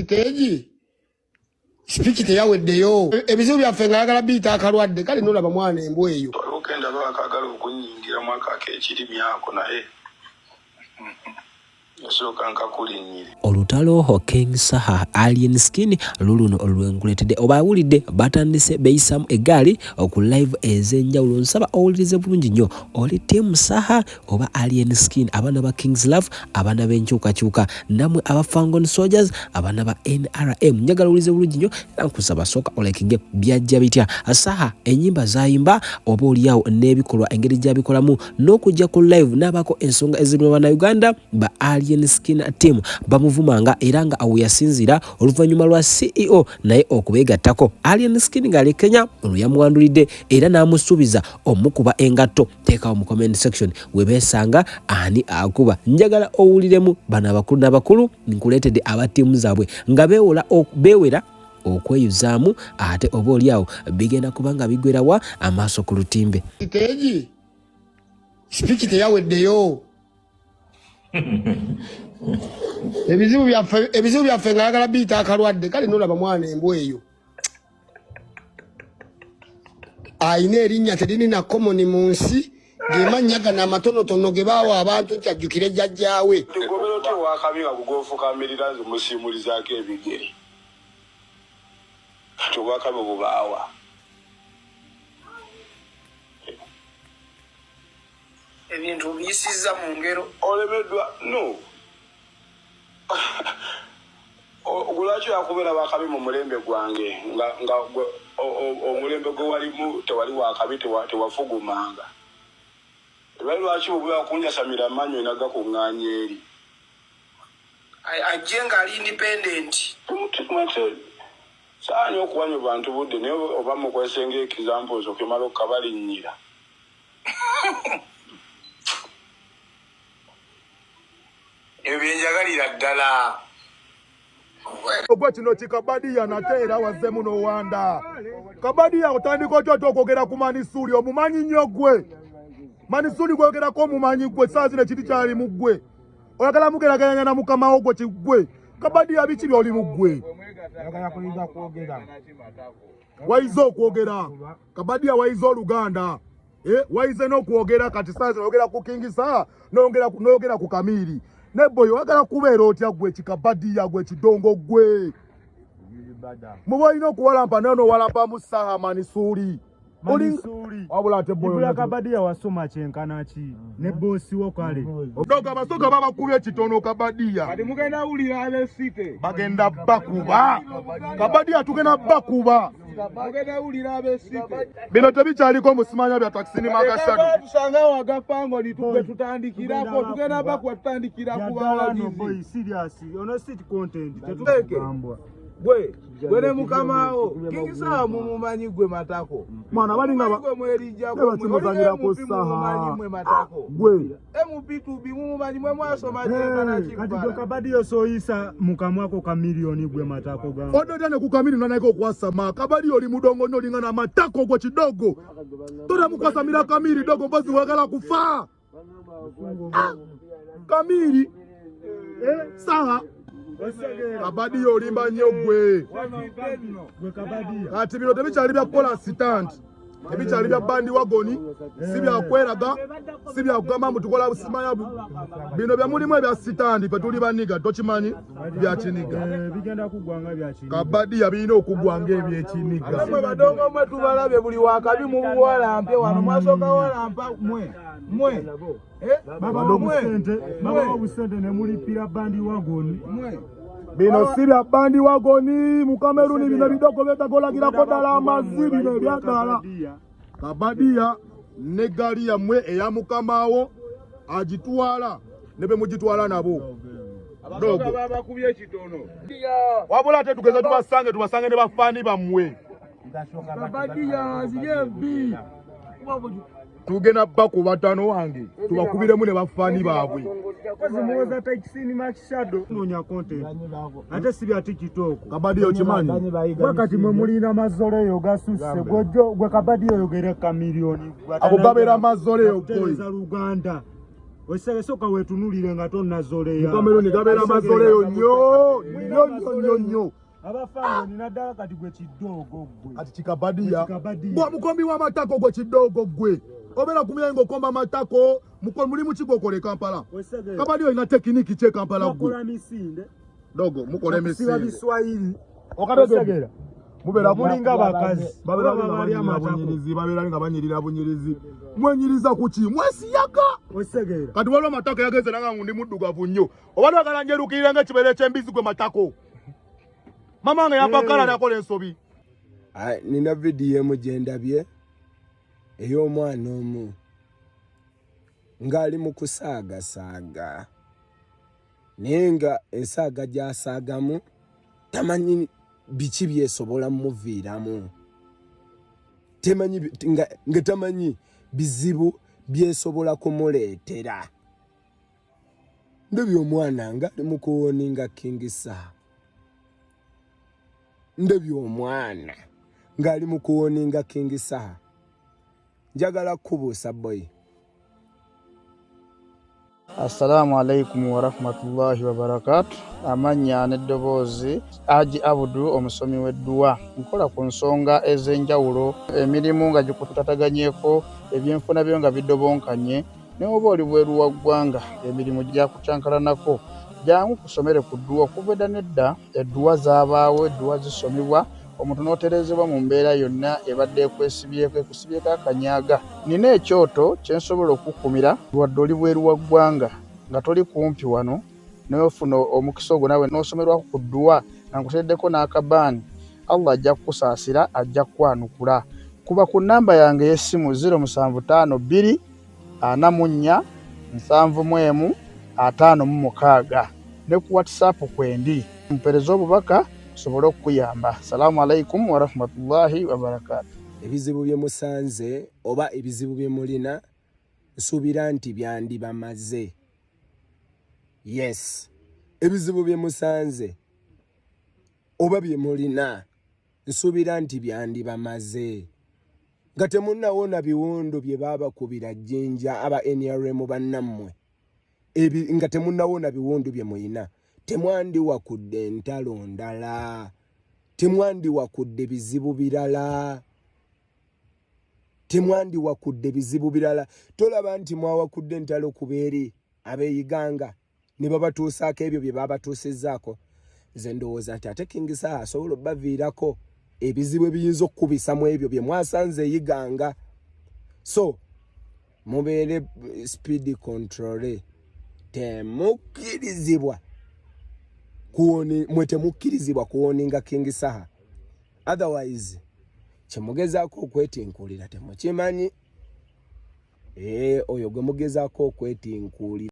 Iteji speech teyaweddeyo ebizibu byaffe ngayagala biyita akalwadde kale nolaba mwana embwa eyo olugenda lwakagala okunyingira mwaka ak'ekirimi ako naye Olutalo King Saha Alienkin luluno olwenguletedde oba awulidde batandise beyisamu eggaali oku live ez'enjawulo nsaba owulirize bulungi nnyo oli team Saha oba Alienkin abaana ba King's Love abaana b'enkyukakyuka namwe aba Fangon Soldiers abaana ba NRM njagala owulirize bulungi nnyo nkusaba sooka olekinge byajja bitya Saha ennyimba zayimba oba oliawo n'ebikolwa engeri gy'abikolamu n'okujja ku live n'abako ensonga ezirimu Bannayuganda ba Alienkin team bamuvumanga era nga awo yasinzira oluvannyuma lwa CEO naye okubeegattako Alienkin ng'ali Kenya yamuwandulidde era n'amusuubiza omukuba engatto teekawo mu comment section webeesanga ani akuba njagala owuliremu bano abakulu n'abakulu nkuleetedde aba ttiimu zaabwe nga beewera okweyuzaamu ate oba oliawo bigenda kubanga bigwerawa amaaso ku lutimbe iteji speech teyaweddeyo ebizibu byaffe ngayagala biyita akalwadde kale nolaba mwana embwa eyo ayina erinnya teririna komoni mu nsi gemannya gano amatonotono ge baawa abantu kyajjukire jjajjaawe gobera otya owakabi nga bugofukamirira nze musiimulizaako ebigere kati obwakabi bubaawa ebintu biyisizza mu ngero olemeddwa no ogulwaki yakubeera wakabi mu mulembe gwange nga omulembe gwe walimu tewali wakabi tewafugumanga ebali lwaki bubula kunyasamira amanyo enaga kuŋŋaanya eri ajje ng'ali independent saani okuwanya bantu budde naye oba mukwesenga examples okimala okukabalinnyira ebyenjagalira ddala ogwe kino kikabadiya nate era wazzemu n'owanda kabadiya otandika otya okwogera ku Manisuli omumanyi nnyo gwe Manisuli gwogerako omumanyi gwe saa zino kiti kyali mu ggwe oyagala mugeraganya na mukamawo gwe kigwe kabadiya biki byoli mu ggwe wayize okwogera kabadiya wayize Oluganda wayize n'okwogera kati saa zino oyogera ku King Saha n'oyogera ku Kamiri neboyo wagala kubeera otya gwe kikabadiya gwe kidongo gwe muba olina okuwalampa naye n'owalampa mu Saha Manisuli wabula ate boyo kabadiya wasoma kyenkana ki ne boosi wo kale doga abasoga babakubye ekitono kabadiya kati mugenda wulira ab'esite bagenda bakuba kabadiya tugenda bakuba mugenda wulira ab'esite bino tebikyaliko musimanya bya takisini magasatu tusanga wagapango nitugwe tutandikirako tugenda bakuba tutandikira ku bawagizi serious ono sit content tetugambwa gwe ne mukamawo King Saha mumumanyi gwe matako mwana balinga gwe mwerijjako muzanyirako Saha mwe matako gwe MP2B mumumanyi mwe mwasoma kyenkana kati gwe kabadiyo soyisa mukamwako ka milioni gwe matako gamba odota ne ku Kamiri nanayiko okwasama kabadiyo oli mudongo nnyo olingana matako gwe kidogo tota mukwasamira Kamiri dogo mpozi wagala kufa Kamiri Saha kabadiya olimba nnyo gwe kati bino tebikyali bya kola sitant ebikyali bya bandi wagoni si byakweraga si byakugamba mutukola busimanya bino byamulimu ebya sitandi petuli baniga tokimanyi byakiniga bigenda kugwanga byakiniga kabadiya birina okugwanga ebyekiniga mwe badongo mwe tubalabye buli wakabi mu buwalampe wano mwasooka walampa mwe baba obusente ne mulipira bandi wagoni bino si bya bandi wagoni mu Kameruni bino bidoko betakolagirako ddala amazzi bino ebyaddala kabadiya ne gaali yammwe eya mukamawo agitwala ne be mugitwala nabo dogo babakubye ekitono wabula ate tugeze tubasange ne bafaani bammwe kabadiya ziyembi tugenda bakuba ttano wange tubakubiremu ne bafaani baabwe zimuwoza takisini makishado nonya content ate si bya TikTok kabadiya okimanyi wakati mwe mulina mazoleyo gasuse gwe kabadiya oyogere ka milioni ako gabeera mazoleyo goyi Luganda Osage soka wetunulire nga tonna zoleya. Mukameruni kabera mazoleyo nnyo. Abafango nina ddala kati gwe kiddogo gwe. Kati kikabadia. Bwa mukombi wa matako gwe kiddogo gwe. Obera kumyengo komba matako muli mukigokole Kampala. Kabadia ina tekiniki che Kampala gwe. Mukola misinde. Dogo mukole misinde. Siba Biswahili. Okadogera. Mubera mulinga bakazi. Babera nga banyirira bunyirizi. Mwenyiriza kuki mwesiyaga. Osegera. Kati waliwo matako yageze nanga ngundi muddugavu nnyo. Obadde agala njerukirira ng'ekibere ky'embizi gwe matako. Mama nga yapakala nakola ensobi. Nina vidiyo mujendabye ey'omwana omu ngali mu kusaagasaaga naye nga ensaaga gy'asaagamu tamanyi biki byesobola mumuviiramu, nga tamanyi bizibu byesobola kumuleetera. Ndabye omwana ngali mu kuwoninga King Saha. Ndabye omwana ngali mu kuwoninga King Saha. Njagala kubuusa boy. Assalamu alaikum wa rahmatullahi wa barakatuh. Amanya n'eddoboozi Haji Abudu omusomi w'edduwa. Nkola ku nsonga ez'enjawulo, emirimu nga gikutataganyeko, ebyenfuna byo nga bidobonkanye, ne oba oli bweru wa ggwanga emirimu gyakucankalanako. Jangu kusomere ku dduwa okuva edda nedda, edduwa zaabaawo, edduwa zisomibwa, omuntu n'oterezebwa mu mbeera yonna ebadde ekusibyeko akanyaaga. Nina ekyoto kye nsobola okukumira wadde oli bweru wa ggwanga nga toli kumpi wano n'ofuna omukisa ogwo nawe n'osomerwako ku dduwa nga nkuteddeko n'akabaani. Allah ajja kukusaasira, ajja kukwanukula. Kuba ku nnamba yange y'essimu 075 2 44 7 ne ku WhatsApp kwendi. Mpereza obubaka sobole okuyamba. Assalamu alaikum wa rahmatullahi wa barakatuh. Ebizibu bye musanze oba ebizibu bye mulina nsuubira nti byandi bamaze. Yes. Ebizibu bye musanze oba bye mulina nsuubira nti byandi bamaze. Nga temunnawona biwondo bye baabakubira jjinja aba NRM bannammwe. Nga temunnawona biwondo bye mulina. Temwandi wakudde entalo ndala. Temwandi wakudde bizibu birala. Temwandi wakudde bizibu birala. Tolaba nti mwawakudde entalo kubeeri abeeyiganga ne babatuusaako ebyo bye babatuusizzaako. Nze ndowooza nti ate King Saha asobola obbaviirako ebizibu ebiyinza okukubisa mu ebyo bye mwasanze eyiganga. So mubeere speed control. Temukkirizibwa kuwoninga King Saha. Otherwise kyemugezaako okwetinkuulira temukimanyi. Oyo gwe mugezaako okwetinkuulira.